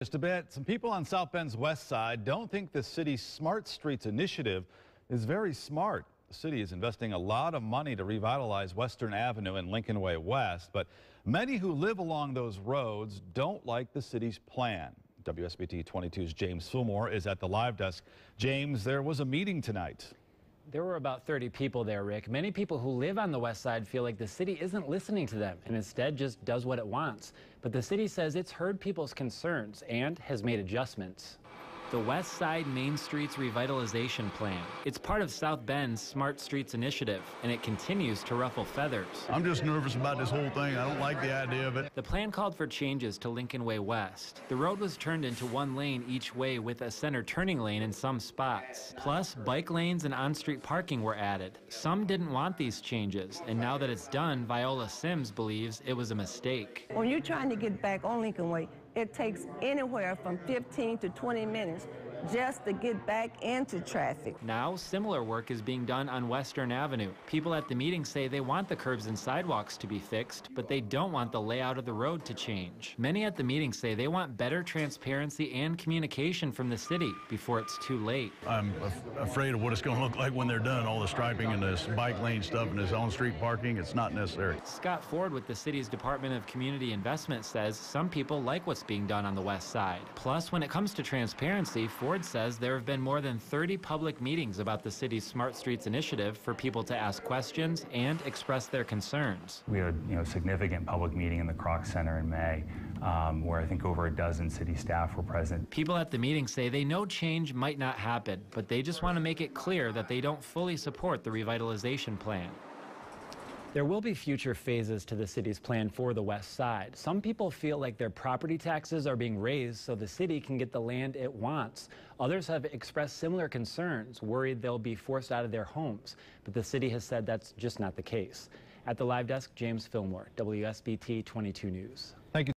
Just a bit. Some people on South Bend's west side don't think the city's Smart Streets initiative is very smart. The city is investing a lot of money to revitalize Western Avenue and Lincoln Way West, but many who live along those roads don't like the city's plan. WSBT-22's James Fillmore is at the live desk. James, there was a meeting tonight. There were about 30 people there, Rick. Many people who live on the west side feel like the city isn't listening to them and instead just does what it wants. But the city says it's heard people's concerns and has made adjustments. The West Side Main Streets Revitalization Plan. It's part of South Bend's Smart Streets initiative, and it continues to ruffle feathers. I'm just nervous about this whole thing. I don't like the idea of it. The plan called for changes to Lincoln Way West. The road was turned into one lane each way with a center turning lane in some spots. Plus, bike lanes and on-street parking were added. Some didn't want these changes, and now that it's done, Viola Sims believes it was a mistake. When you're trying to get back on Lincoln Way, it takes anywhere from 15 to 20 minutes just to get back into traffic. Now, similar work is being done on Western Avenue. People at the meeting say they want the curbs and sidewalks to be fixed, but they don't want the layout of the road to change. Many at the meeting say they want better transparency and communication from the city before it's too late. I'm afraid of what it's going to look like when they're done. All the striping and this bike lane stuff and this on-street parking, it's not necessary. Scott Ford with the city's Department of Community Investment says some people like what's being done on the west side. Plus, when it comes to transparency, Ford says there have been more than 30 public meetings about the city's Smart Streets initiative for people to ask questions and express their concerns. We had a significant public meeting in the Kroc Center in May where I think over a dozen city staff were present. People at the meeting say they know change might not happen, but they just want to make it clear that they don't fully support the revitalization plan. There will be future phases to the city's plan for the west side. Some people feel like their property taxes are being raised so the city can get the land it wants. Others have expressed similar concerns, worried they'll be forced out of their homes. But the city has said that's just not the case. At the live desk, James Fillmore, WSBT 22 News. Thank you.